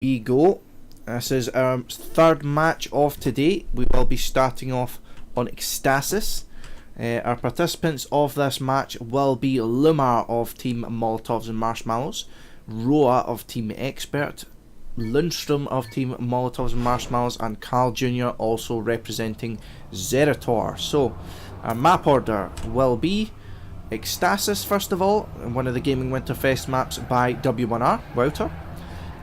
We go. This is our third match of today. We will be starting off on Ecstasis. Our participants of this match will be Lumar of Team Molotovs and Marshmallows, Roa of Team Expert, Lundstrm of Team Molotovs and Marshmallows, and CarlJr also representing Zerator. So, our map order will be Ecstasis first of all, one of the Gaming Winterfest maps by W1R, Wouter.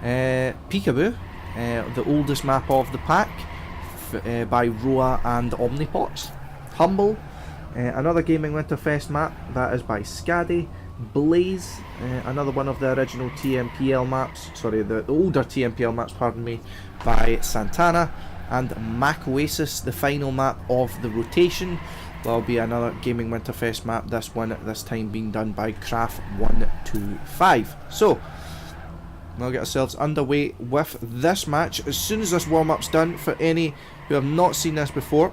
Peekaboo, the oldest map of the pack, by Roa and Omnipots. Humble, another Gaming Winterfest map, that is by Scaddy. Blaze, another one of the original TMPL maps, sorry, the older TMPL maps, pardon me, by Santana. And Mac Oasis, the final map of the rotation, will be another Gaming Winterfest map, this time being done by Craft125. So, we'll get ourselves underway with this match. As soon as this warm-up's done, for any who have not seen this before,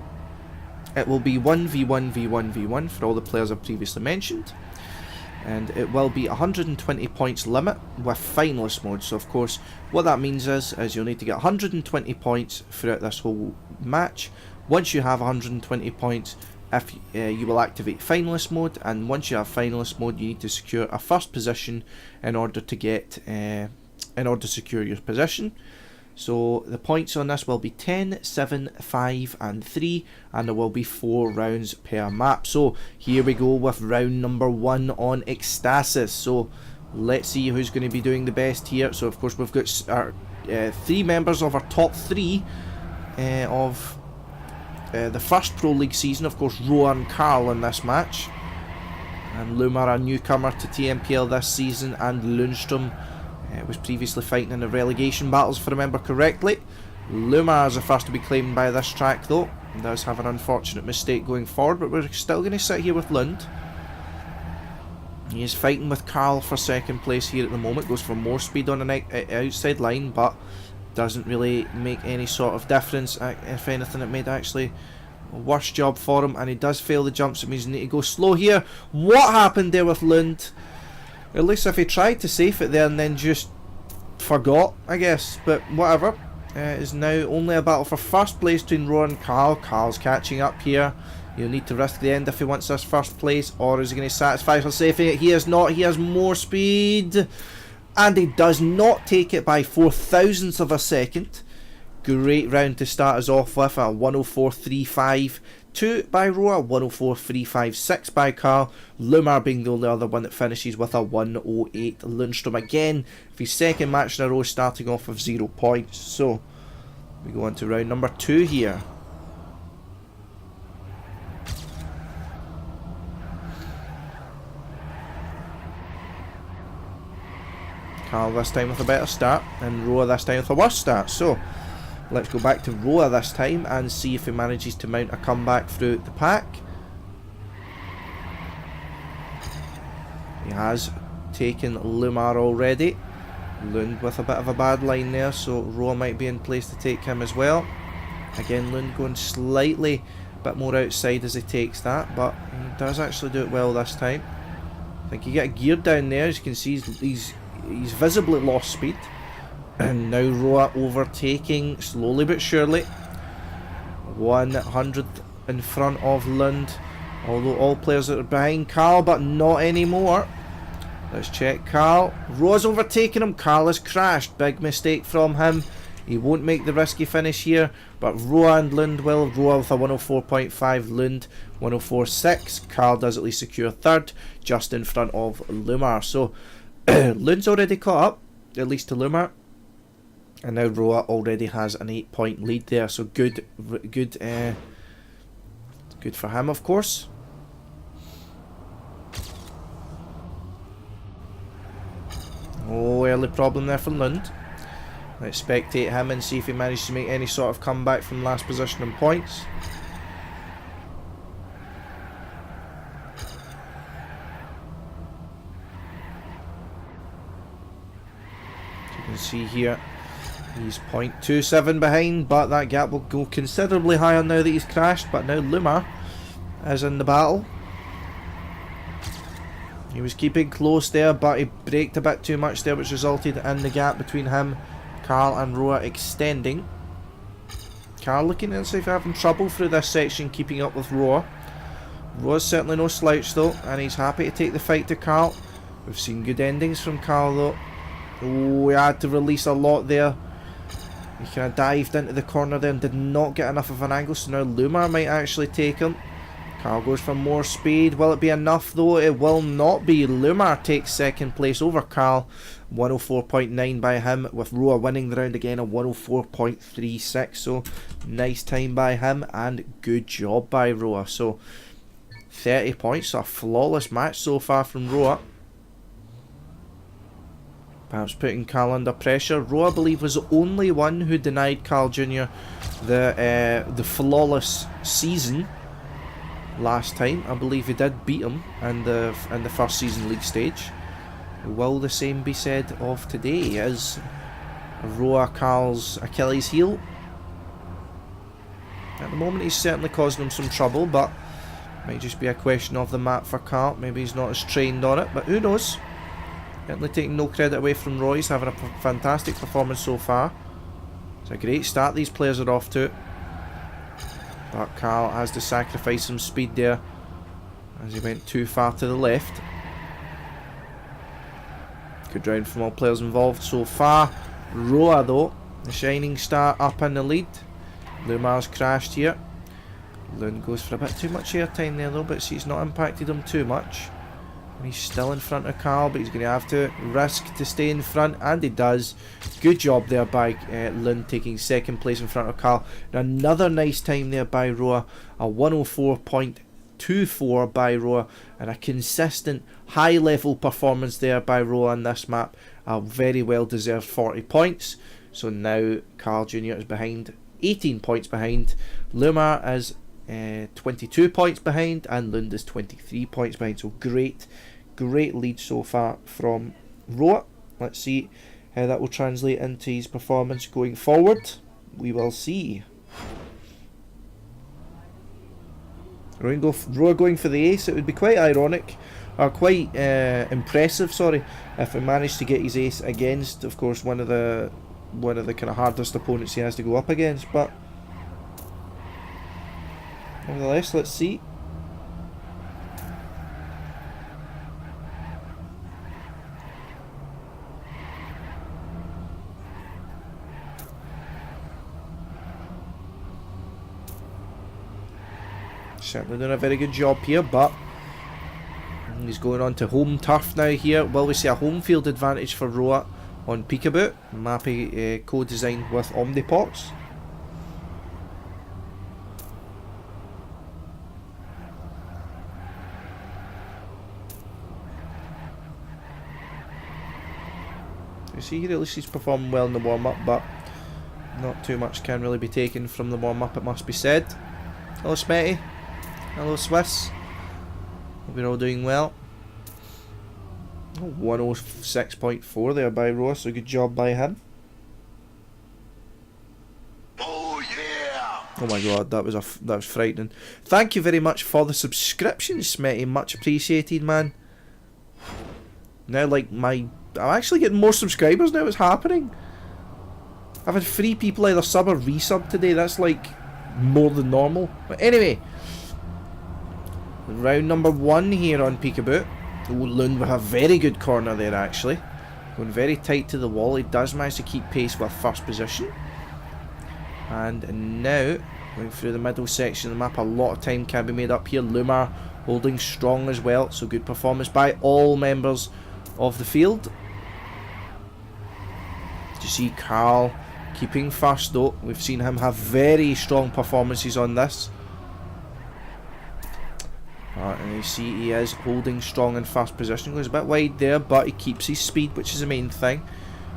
it will be 1v1v1v1 for all the players I've previously mentioned. And it will be 120 points limit with finalist mode. So of course, what that means is you'll need to get 120 points throughout this whole match. Once you have 120 points, you will activate finalist mode, and once you have finalist mode, you need to secure a first position in order to secure your position. So the points on this will be 10, 7, 5 and 3, and there will be 4 rounds per map. So here we go with round number 1 on Ecstasis. So let's see who's going to be doing the best here. So of course we've got our 3 members of our top 3 of the first Pro League season. Of course, Roa and Carl in this match, and Lumar, a newcomer to TMPL this season, and Lundstrm was previously fighting in the relegation battles, if I remember correctly. Lumar is the first to be claimed by this track though. He does have an unfortunate mistake going forward, but we're still going to sit here with Lund. He is fighting with Carl for second place here at the moment. Goes for more speed on the outside line, but doesn't really make any sort of difference. If anything, it made actually a worse job for him, and he does fail the jumps. It means he needs to go slow here. What happened there with Lund? At least if he tried to safe it there and then just forgot, I guess. But whatever. It is now only a battle for first place between Roa and Carl. Carl's catching up here. He'll need to risk the end if he wants this first place, or is he going to satisfy for safing it? He is not. He has more speed, and he does not take it by 4,000ths of a second. Great round to start us off with. A 104.352 by Roa, 104.356 by Carl. Lumar being the only other one that finishes with a 108. Lundstrm again, for his second match in a row, starting off with 0 points. So we go on to round number 2 here. Carl this time with a better start, and Roa this time with a worse start. So let's go back to Roa this time and see if he manages to mount a comeback through the pack. He has taken Lumar already. Lund with a bit of a bad line there, so Roa might be in place to take him as well. Again, Lund going slightly a bit more outside as he takes that, but he does actually do it well this time. I think you get a gear down there. As you can see, he's visibly lost speed. And now Roa overtaking slowly but surely. 100th in front of Lund, although all players are behind Carl, but not anymore. Let's check Carl. Roa's overtaking him. Carl has crashed. Big mistake from him. He won't make the risky finish here, but Roa and Lund will. Roa with a 104.5, Lund 104.6. Carl does at least secure third, just in front of Lumar. So Lund's already caught up, at least to Lumar. And now Roa already has an 8-point lead there, so good for him, of course. Oh, early problem there for Lund. Let's spectate him and see if he manages to make any sort of comeback from last position in points. As you can see here, he's 0.27 behind, but that gap will go considerably higher now that he's crashed. But now Lumar is in the battle. He was keeping close there, but he braked a bit too much there, which resulted in the gap between him Carl and Roa extending. Carl looking as if having trouble through this section keeping up with Roa. Roa's certainly no slouch though, and he's happy to take the fight to Carl. We've seen good endings from Carl though. Oh, he had to release a lot there. He kind of dived into the corner there and did not get enough of an angle, so now Lumar might actually take him. Carl goes for more speed. Will it be enough though? It will not be. Lumar takes second place over Carl. 104.9 by him, with Roa winning the round again, a 104.36. So nice time by him and good job by Roa. So 30 points, so a flawless match so far from Roa. Perhaps putting Carl under pressure. Roa, I believe, was the only one who denied CarlJr the flawless season last time. I believe he did beat him in the first season league stage. Will the same be said of today? Is Roa Carl's Achilles heel? At the moment he's certainly causing him some trouble, but might just be a question of the map for Carl. Maybe he's not as trained on it, but who knows? Certainly taking no credit away from Roy. He's having a fantastic performance so far. It's a great start these players are off to. But Carl has to sacrifice some speed there as he went too far to the left. Good round from all players involved so far. Roa though, the shining star, up in the lead. Lumar's crashed here. Lund goes for a bit too much airtime there though, but see, it's not impacted him too much. And he's still in front of Carl, but he's going to have to risk to stay in front, and he does. Good job there by Lund, taking second place in front of Carl. And another nice time there by Roa, a 104.24 by Roa, and a consistent high level performance there by Roa on this map. A very well deserved 40 points. So now CarlJr is behind, 18 points behind. Lumar is 22 points behind, and Lund is 23 points behind. So great lead so far from Roa. Let's see how that will translate into his performance going forward. We will see. Roa going for the ace. It would be quite ironic, or quite impressive, sorry, if he managed to get his ace against, of course, one of the kind of hardest opponents he has to go up against. But nevertheless, let's see. Certainly doing a very good job here, but he's going on to home turf now here. Will we see a home field advantage for Roa on Peekaboo? Mappy co-designed with Omnipox. You see here, at least he's performing well in the warm-up, but not too much can really be taken from the warm-up, it must be said. Hello Smetty. Hello Swiss. Hope you're all doing well. 106.4 there by Roa, so good job by him. Oh yeah! Oh my god, that was frightening. Thank you very much for the subscription, Smetty. Much appreciated, man. Now, like, I'm actually getting more subscribers now. It's happening. I've had 3 people either sub or resub today. That's like more than normal. But anyway, round number 1 here on Peekaboo. Lund with a very good corner there, actually. Going very tight to the wall. He does manage to keep pace with first position. And now, going through the middle section of the map, a lot of time can be made up here. Lumar holding strong as well. So good performance by all members of the field. You see Carl keeping first though. We've seen him have very strong performances on this. And you see he is holding strong in first position. Goes a bit wide there, but he keeps his speed, which is the main thing.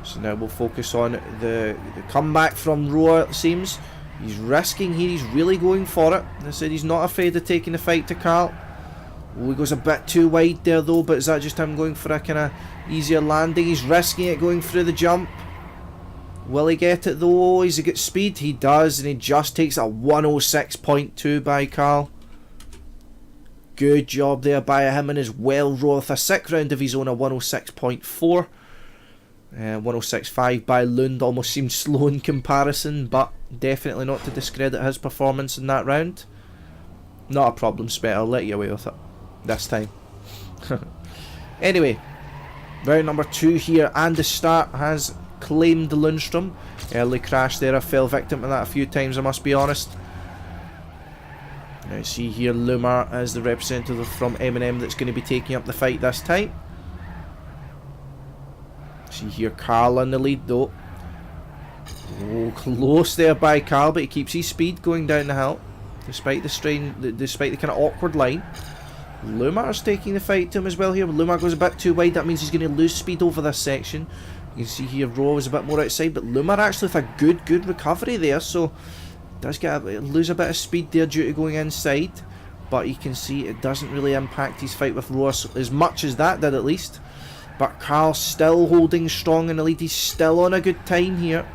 So now we'll focus on the comeback from Roa, it seems. He's risking here, he's really going for it. As I said, he's not afraid of taking the fight to Carl. Oh, he goes a bit too wide there though, but is that just him going for a kind of easier landing? He's risking it, going through the jump. Will he get it though? He's got speed? He does, and he just takes a 106.2 by Carl. Good job there by him and as well. Roa with a 6th round of his own, a 106.4. 106.5 by Lund almost seemed slow in comparison, but definitely not to discredit his performance in that round. Not a problem, Spet. I'll let you away with it this time. Anyway, round number 2 here, and the start has claimed Lundstrm. Early crash there. I fell victim to that a few times, I must be honest. Now see here, Lumar as the representative from M&M that's going to be taking up the fight this time. See here, Carl in the lead though. Oh, close there by Carl, but he keeps his speed going down the hill. Despite the despite the kind of awkward line. Lumar's taking the fight to him as well here. Lumar goes a bit too wide, that means he's going to lose speed over this section. You can see here Roa was a bit more outside, but Lumar actually with a good recovery there, so does lose a bit of speed there due to going inside. But you can see it doesn't really impact his fight with Roa as much as that did at least. But Carl still holding strong in the lead, he's still on a good time here.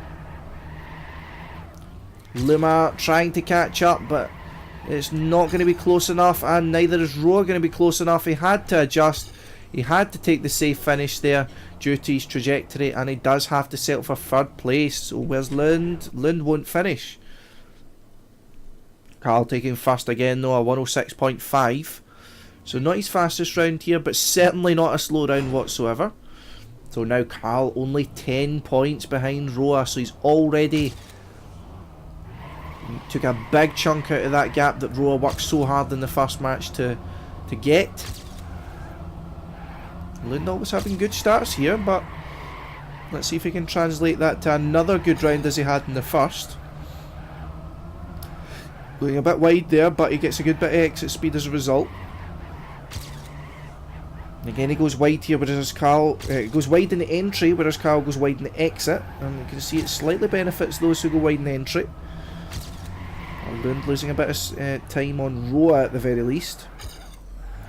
Lumar trying to catch up, but it's not going to be close enough, and neither is Roa going to be close enough. He had to adjust, he had to take the safe finish there due to his trajectory, and he does have to settle for 3rd place. So where's Lund? Lund won't finish. Carl taking first again though, a 106.5. So not his fastest round here, but certainly not a slow round whatsoever. So now Carl only 10 points behind Roa, so he's already took a big chunk out of that gap that Roa worked so hard in the first match to get. Lund always having good starts here, but let's see if he can translate that to another good round as he had in the first. Going a bit wide there, but he gets a good bit of exit speed as a result. Again, he goes wide here, whereas Carl goes wide in the entry, whereas Carl goes wide in the exit. And you can see it slightly benefits those who go wide in the entry. Lund losing a bit of time on Roa at the very least.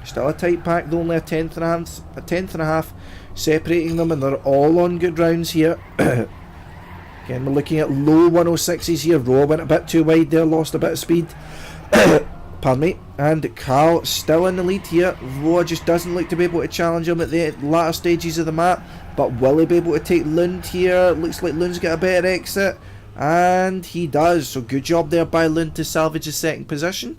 Still a tight pack, though, only a tenth and a half separating them, and they're all on good rounds here. Again, we're looking at low 106s here. Roa went a bit too wide there, lost a bit of speed. Pardon me. And Carl still in the lead here. Roa just doesn't look to be able to challenge him at the latter stages of the map, but will he be able to take Lund here? Looks like Lund's got a better exit, and he does. So good job there by Lund to salvage his 2nd position.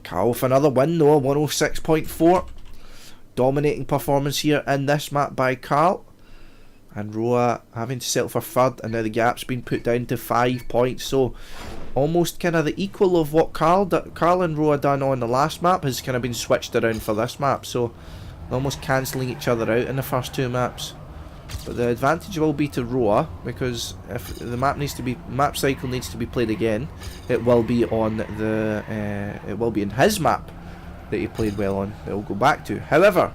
Carl with another win though, 106.4. Dominating performance here in this map by Carl. And Roa having to settle for 3rd, and now the gap's been put down to 5 points. So almost kind of the equal of what Carl and Roa done on the last map has kind of been switched around for this map. So almost cancelling each other out in the first 2 maps. But the advantage will be to Roa, because if the map cycle needs to be played again, it will be on in his map that he played well on that we'll go back to. However,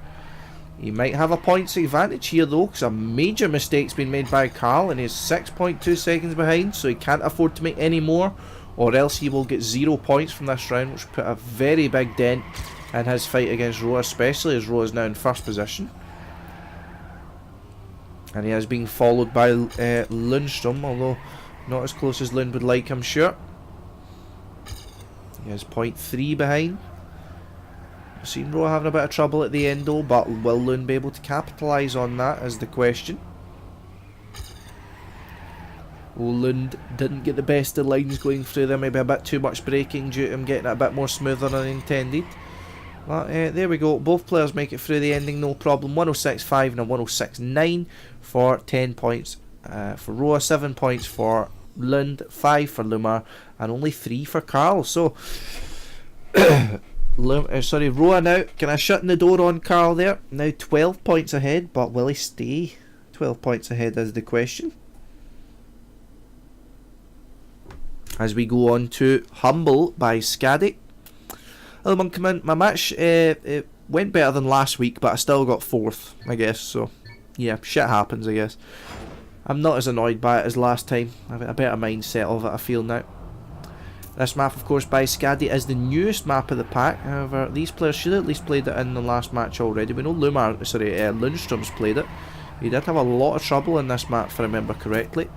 he might have a points advantage here though, because a major mistake's been made by Carl, and he's 6.2 seconds behind, so he can't afford to make any more, or else he will get 0 points from this round, which put a very big dent in his fight against Roa, especially as Roa is now in 1st position. And he is being followed by Lundstrm, although not as close as Lund would like, I'm sure. He has 0.3 behind. I've seen Roa having a bit of trouble at the end though, but will Lund be able to capitalise on that is the question. Oh, Lund didn't get the best of lines going through there, maybe a bit too much braking due to him getting it a bit more smoother than intended. But there we go, both players make it through the ending no problem. 106.5 and a 106.9 for 10 points for Roa, 7 points for Lund, 5 for Lumar, and only 3 for Carl. So Roa now kind of shutting the door on Carl there. Now 12 points ahead, but will he stay 12 points ahead is the question. As we go on to Humble by Skaddy. Hello Monkman, my match it went better than last week, but I still got 4th, I guess, so yeah, shit happens, I guess. I'm not as annoyed by it as last time. I've got a better mindset of it, I feel now. This map, of course, by Skaddy is the newest map of the pack. However, these players should have at least played it in the last match already. We know Lundstrom's played it. He did have a lot of trouble in this map, if I remember correctly.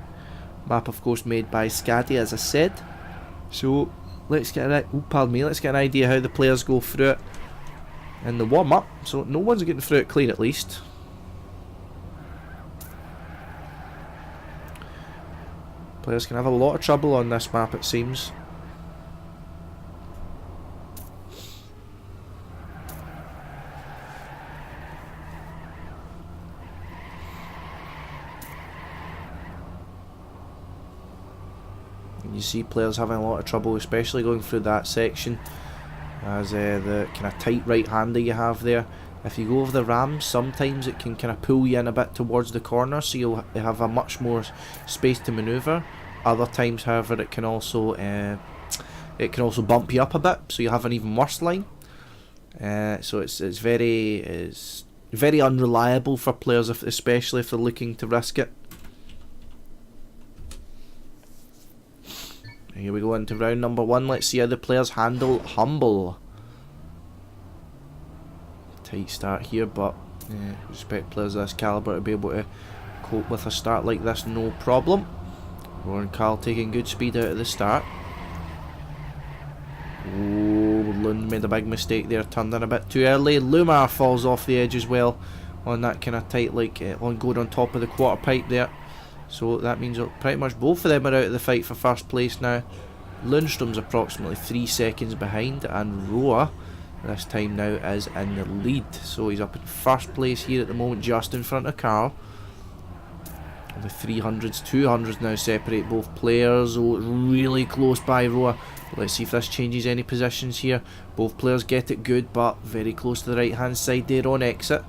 Map, of course, made by Skaddy, as I said. So let's get an idea how the players go through it in the warm-up. So no one's getting through it clean, at least. Players can have a lot of trouble on this map, it seems. You see players having a lot of trouble, especially going through that section, as the kind of tight right-hander you have there. If you go over the rams, sometimes it can kind of pull you in a bit towards the corner, so you'll have a much more space to manoeuvre. Other times, however, it can also bump you up a bit, so you have an even worse line. So it's very unreliable for players, especially if they're looking to risk it. Here we go into round number 1. Let's see how the players handle Humble. Tight start here, but expect players of this calibre to be able to cope with a start like this, no problem. Roar and Carl taking good speed out at the start. Oh, Lund made a big mistake there, turned in a bit too early. Lumar falls off the edge as well on that kind of tight, on going on top of the quarter pipe there. So that means pretty much both of them are out of the fight for first place now. Lundstrom's approximately 3 seconds behind, and Roar this time now is in the lead. So he's up in first place here at the moment, just in front of Carl. The 300s, 200s now separate both players. Oh, really close by Roar. Let's see if this changes any positions here. Both players get it good, but very close to the right hand side there on exit.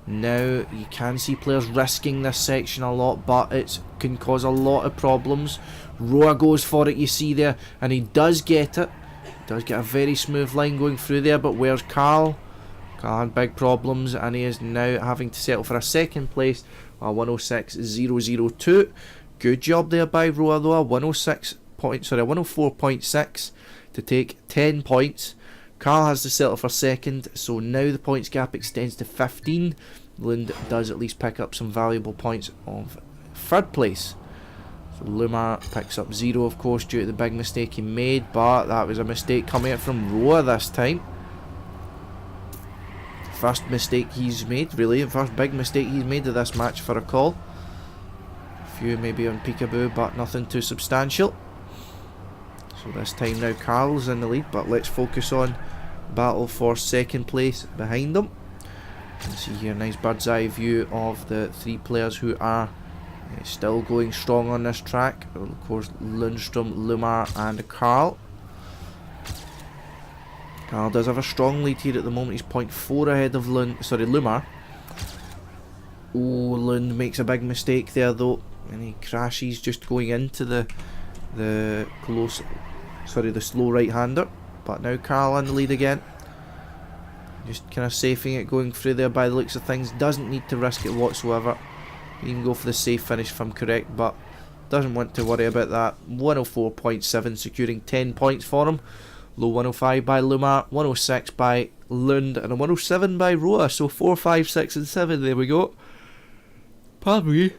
Now you can see players risking this section a lot, but it can cause a lot of problems. Roar goes for it, you see there, and he does get it. He does get a very smooth line going through there, but where's Carl? Carl had big problems, and he is now having to settle for a second place, 106.002. Good job there by Roar though, 104.6 to take 10 points. Carl has to settle for second, so now the points gap extends to 15. Lund does at least pick up some valuable points of third place. So Lumar picks up 0, of course, due to the big mistake he made, but that was a mistake coming out from Roar this time. First mistake he's made, really, the first big mistake he's made of this match for a call. A few maybe on peekaboo, but nothing too substantial. So this time now Carl's in the lead, but let's focus on battle for second place behind them. You can see here a nice bird's eye view of the 3 players who are still going strong on this track. Of course, Lundstrm, Lumar and Carl. Carl does have a strong lead here at the moment. He's 0.4 ahead of Lumar. Oh, Lund makes a big mistake there though, and he crashes just going into the slow right-hander. But now Carl in the lead again. Just kind of safing it, going through there by the looks of things. Doesn't need to risk it whatsoever. He can go for the safe finish if I'm correct, but doesn't want to worry about that. 104.7 securing 10 points for him. Low 105 by Lumar, 106 by Lund, and a 107 by Roar. So 4, 5, 6 and 7, there we go. Pardon me.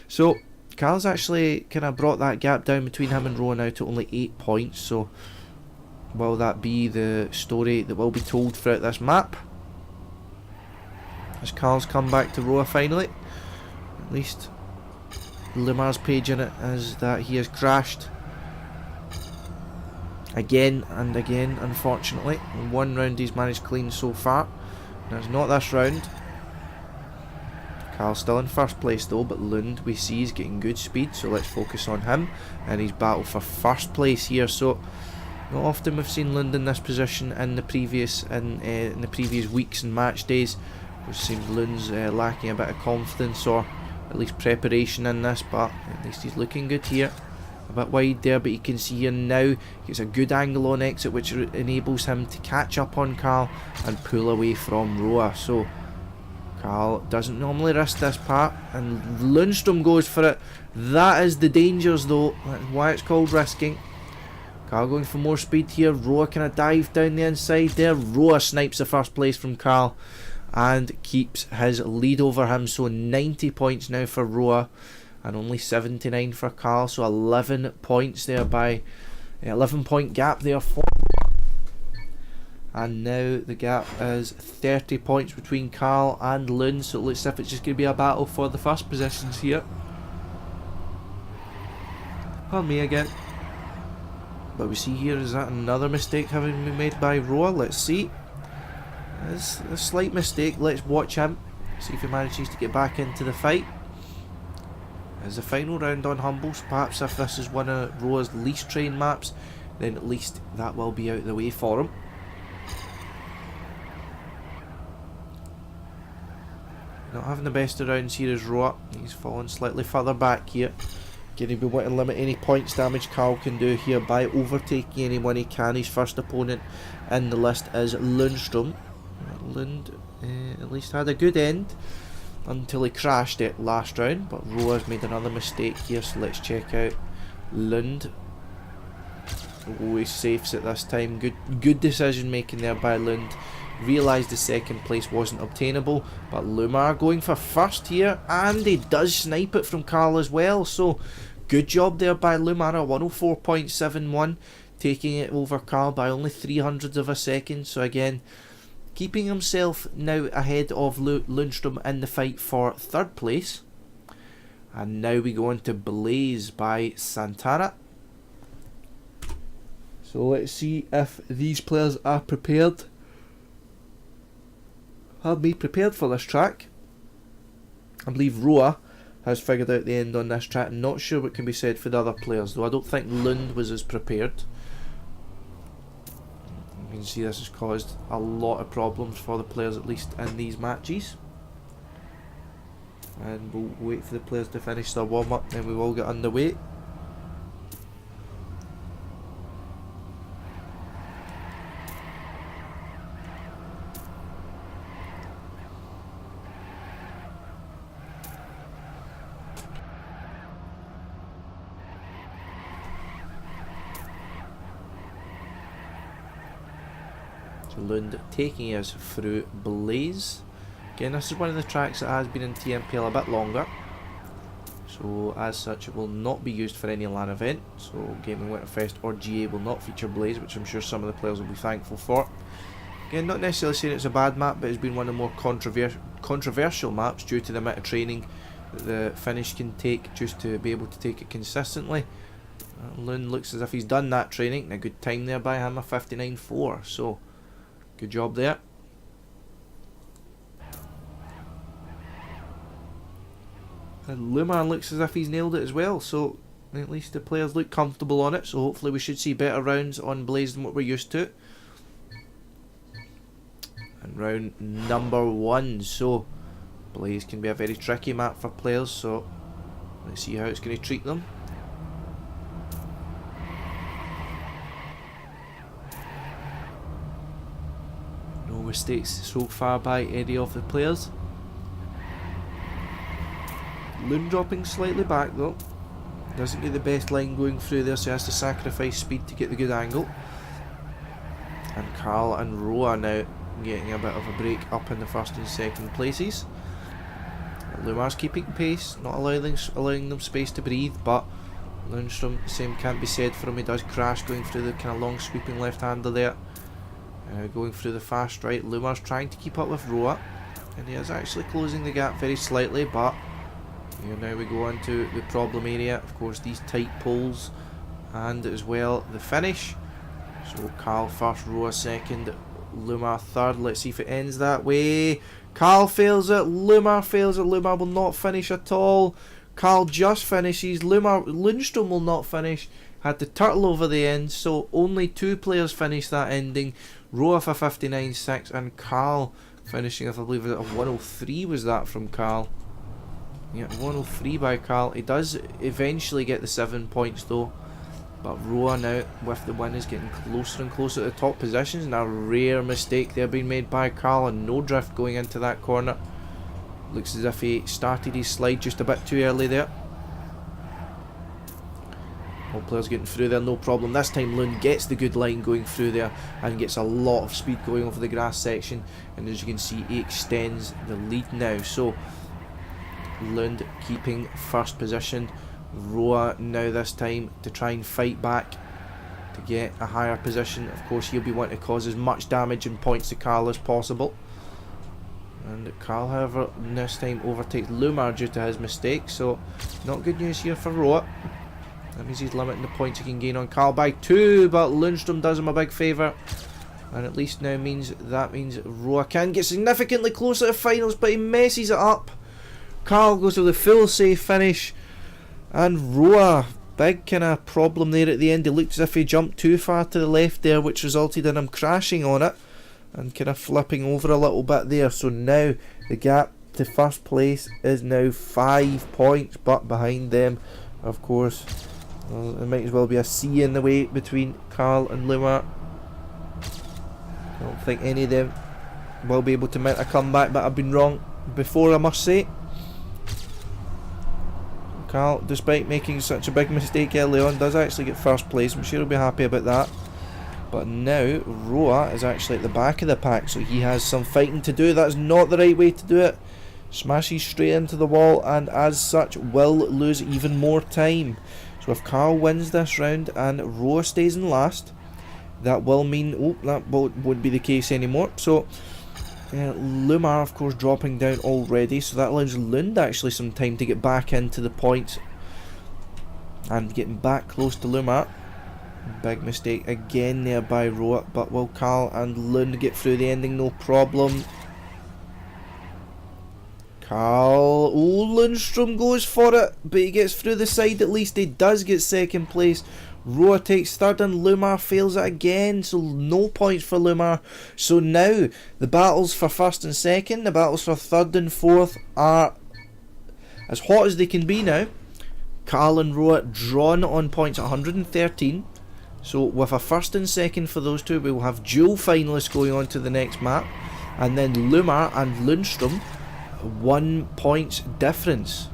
So Carl's actually kind of brought that gap down between him and Roar now to only 8 points. So will that be the story that will be told throughout this map? Has Carl's come back to Roar finally? At least Lumar's page in it is that he has crashed again and again, unfortunately. In one round he's managed clean so far. That's not this round. Carl's still in first place though, but Lund we see is getting good speed, so let's focus on him and his battle for first place here. So not often we've seen Lund in this position in the previous weeks and match days, which seems Lund's lacking a bit of confidence or at least preparation in this, but at least he's looking good here. A bit wide there, but you can see here now he gets a good angle on exit, which enables him to catch up on Carl and pull away from Roar. So Carl doesn't normally risk this part, and Lundstrm goes for it. That is the dangers though, that's why it's called risking. Carl going for more speed here. Roar kind of dive down the inside there. Roar snipes the first place from Carl and keeps his lead over him. So 90 points now for Roar and only 79 for Carl. So 11 points there by 11 point gap there for Roar. And now the gap is 30 points between Carl and Lund. So it looks as if it's just going to be a battle for the first positions here. Pardon me again. But we see here, is that another mistake having been made by Roa? Let's see. It's a slight mistake. Let's watch him. See if he manages to get back into the fight. As the final round on Humbles, perhaps if this is one of Roa's least trained maps, then at least that will be out of the way for him. Not having the best of rounds here is Roa. He's fallen slightly further back here. Again, we want to limit any points damage Carl can do here by overtaking anyone he can. His first opponent in the list is Lundstrm. Lund at least had a good end until he crashed it last round, but Roa's made another mistake here, so let's check out Lund. Oh, he safes it this time. Good decision making there by Lund. Realised the second place wasn't obtainable, but Lumar going for first here, and he does snipe it from Carl as well, so good job there by Lumar, a 104.71, taking it over Carl by only 300ths of a second. So again, keeping himself now ahead of Lundstrm in the fight for third place. And now we go on to Blaze by Santana. So let's see if these players are prepared. Have me prepared for this track. I believe Roa has figured out the end on this track. Not sure what can be said for the other players, though I don't think Lund was as prepared. You can see this has caused a lot of problems for the players, at least in these matches. And we'll wait for the players to finish their warm-up, then we will get underway. Lund taking us through Blaze. Again, this is one of the tracks that has been in TMPL a bit longer, so as such it will not be used for any LAN event. So Gaming Winterfest or GA will not feature Blaze, which I'm sure some of the players will be thankful for. Again, not necessarily saying it's a bad map, but it's been one of the more controversial maps due to the amount of training that the finish can take just to be able to take it consistently. Lund looks as if he's done that training, and a good time there by him, a 59.4, so good job there. And Lumar looks as if he's nailed it as well, so at least the players look comfortable on it, so hopefully we should see better rounds on Blaze than what we're used to. And round number 1, so Blaze can be a very tricky map for players, so let's see how it's going to treat them. No mistakes so far by any of the players. Lund dropping slightly back though. Doesn't get the best line going through there, so he has to sacrifice speed to get the good angle. And Carl and Roa now getting a bit of a break up in the first and second places. Lumar's keeping pace, not allowing them space to breathe, but Lundstrm, same can't be said for him. He does crash going through the kind of long sweeping left-hander there. Going through the fast right. Lumar's trying to keep up with Roa, and he is actually closing the gap very slightly, but here now we go on to the problem area. Of course, these tight poles, and as well the finish. So Carl first, Roa second, Lumar third. Let's see if it ends that way. Carl fails it, Lumar fails it. Lumar will not finish at all. Carl just finishes. Lundstrm will not finish. Had to turtle over the end, so only 2 players finished that ending. Roa for 59.6 and Carl finishing, if I believe it, a 103 was that from Carl. Yeah, 103 by Carl. He does eventually get the 7 points though, but Roa now with the win is getting closer and closer to the top positions, and a rare mistake there being made by Carl, and no drift going into that corner. Looks as if he started his slide just a bit too early there. All players getting through there, no problem. This time Lund gets the good line going through there and gets a lot of speed going over the grass section, and as you can see he extends the lead now. So Lund keeping first position. Roa now this time to try and fight back to get a higher position. Of course he'll be wanting to cause as much damage and points to Carl as possible. And Carl, however, this time overtakes Lumar due to his mistake, so not good news here for Roa. That means he's limiting the points he can gain on Carl by 2, but Lundstrm does him a big favour. And at least now means Roa can get significantly closer to finals, but he messes it up. Carl goes with the full safe finish, and Roa, big kind of problem there at the end. He looked as if he jumped too far to the left there, which resulted in him crashing on it and kind of flipping over a little bit there. So now the gap to first place is now 5 points, but behind them, of course, well, it might as well be a sea in the way between Carl and Lumar. I don't think any of them will be able to make a comeback, but I've been wrong before, I must say. Carl, despite making such a big mistake early on, does actually get first place. I'm sure he'll be happy about that. But now Roa is actually at the back of the pack, so he has some fighting to do. That's not the right way to do it. Smashes straight into the wall, and as such will lose even more time. So if Carl wins this round and Roa stays in last, that will mean, oh, that won't be the case anymore. So Lumar, of course, dropping down already, so that allows Lund actually some time to get back into the points and getting back close to Lumar. Big mistake again there by Roa, but will Carl and Lund get through the ending? No problem. Carl, oh, Lundstrm goes for it, but he gets through the side at least. He does get second place. Roa takes third and Lumar fails it again, so no points for Lumar. So now the battles for first and second, the battles for third and fourth are as hot as they can be now. Carl and Roa drawn on points at 113. So with a first and second for those two, we will have dual finalists going on to the next map, and then Lumar and Lundstrm 1 point difference.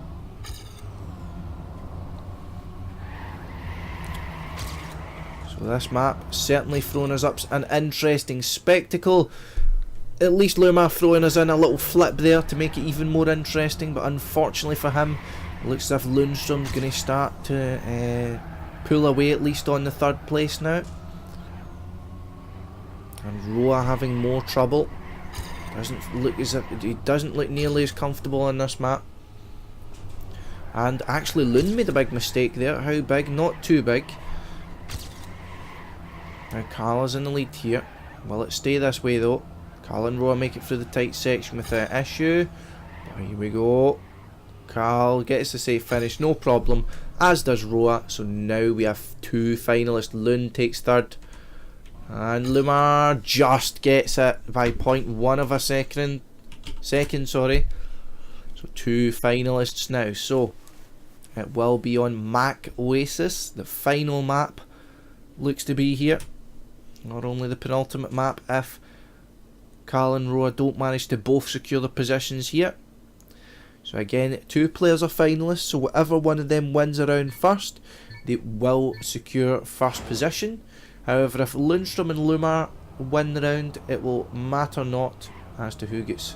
So this map certainly throwing us up an interesting spectacle. At least Lumar throwing us in a little flip there to make it even more interesting, but unfortunately for him, it looks as if Lundstrom's going to start to pull away at least on the third place now. And Roa having more trouble. Doesn't look as if he doesn't look nearly as comfortable on this map. And actually Lund made a big mistake there. How big? Not too big. Now Carl is in the lead here. Will it stay this way though? Carl and Roa make it through the tight section without issue. But here we go. Carl gets the safe finish, no problem, as does Roa. So now we have 2 finalists. Lund takes third, and Lumar just gets it by 0.1 of a second. So 2 finalists now. So it will be on Mac Oasis. The final map looks to be here. Not only the penultimate map if Carl and Roa don't manage to both secure the positions here. So again, 2 players are finalists, so whatever one of them wins a round first, they will secure first position. However, if Lundstrm and Lumar win the round, it will matter not as to who gets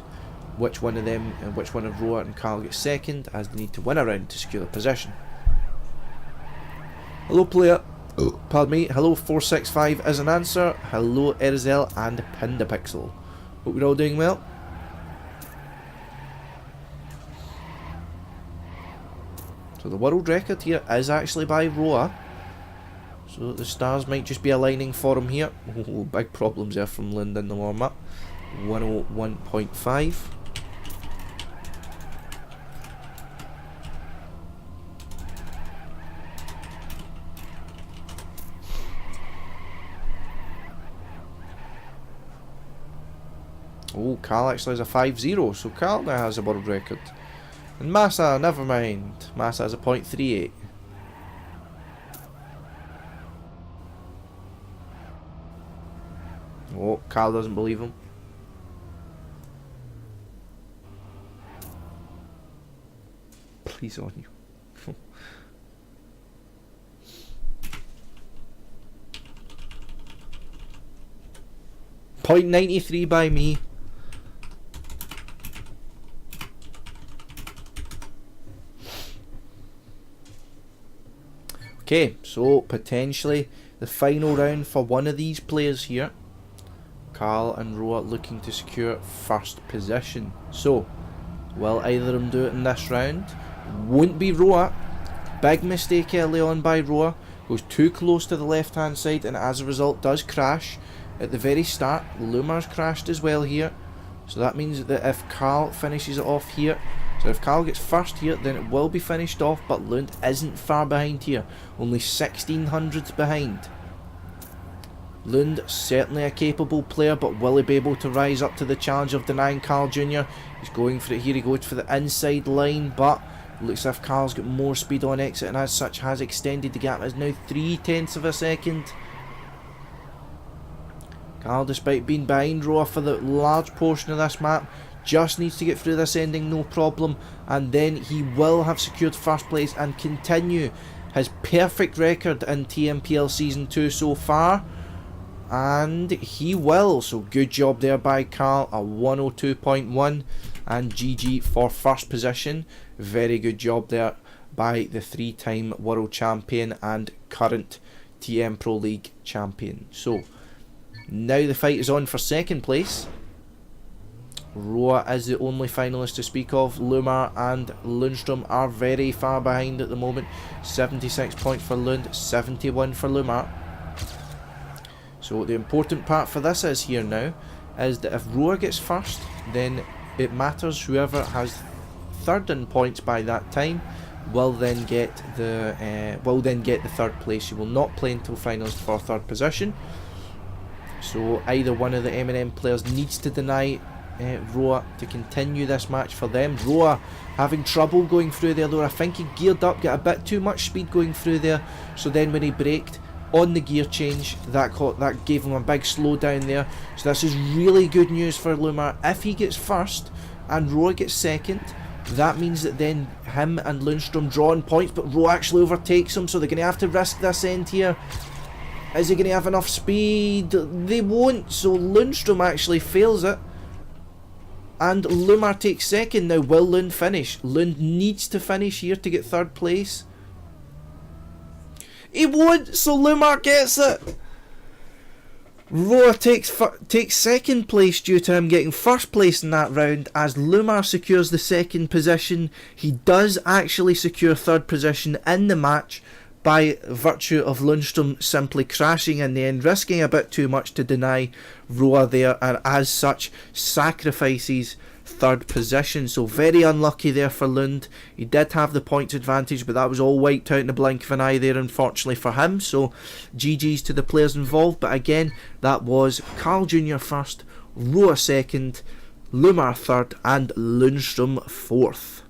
which one of them, and which one of Roa and Carl gets second, as they need to win a round to secure the position. Hello player, pardon me, hello 465 is an answer, hello Erzel and Pindapixel. Hope you're all doing well. So the world record here is actually by Roa. So the stars might just be aligning for him here. Oh, big problems there from Lund in the warm-up. 101.5. Oh, Carl actually has a 5-0, so Carl now has a world record. And Massa, never mind. Massa has a 0.38. Oh, Carl doesn't believe him. Please on you. 0.93 by me. Okay, so potentially the final round for one of these players here. Carl and Roa looking to secure first position. So, will either of them do it in this round? Won't be Roa. Big mistake early on by Roa. Goes too close to the left hand side and as a result does crash at the very start. Lumar's crashed as well here. So that means that if Carl finishes it off here, so if Carl gets first here, then it will be finished off, but Lund isn't far behind here. Only 1600s behind. Lund, certainly a capable player, but will he be able to rise up to the challenge of denying CarlJr? He's going for it here, he goes for the inside line, but looks as if Carl's got more speed on exit and as such has extended the gap. It's now 3/10 of a second. Carl, despite being behind Roa for the large portion of this map, just needs to get through this ending no problem, and then he will have secured first place and continue his perfect record in TMPL Season 2 so far. And he will, so good job there by Carl, a 102.1, and GG for first position. Very good job there by the 3-time world champion and current TM Pro League champion. So now the fight is on for second place. Roa is the only finalist to speak of. Lumar and Lundstrm are very far behind at the moment. 76 points for Lund, 71 for Lumar. So the important part for this is here now is that if Roa gets first, then it matters. Whoever has third in points by that time will then get the third place. You will not play until finalist for third position. So either one of the M&M players needs to deny Roa to continue this match for them. Roa having trouble going through there though. I think he geared up, got a bit too much speed going through there. So then when he braked on the gear change, that gave him a big slowdown there. So this is really good news for Lumar. If he gets first and Roa gets second, that means that then him and Lundstrm draw on points, but Roa actually overtakes him, so they're going to have to risk this end here. Is he going to have enough speed? They won't, so Lundstrm actually fails it. And Lumar takes second. Now will Lund finish? Lund needs to finish here to get third place. He won't, so Lumar gets it. Roa takes second place due to him getting first place in that round, as Lumar secures the second position. He does actually secure third position in the match by virtue of Lundstrm simply crashing in the end, risking a bit too much to deny Roa there, and as such sacrifices third position. So very unlucky there for Lund. He did have the points advantage, but that was all wiped out in the blink of an eye there, unfortunately for him. So GG's to the players involved, but again that was CarlJr first, Roa second, Lumar third and Lundstrm fourth.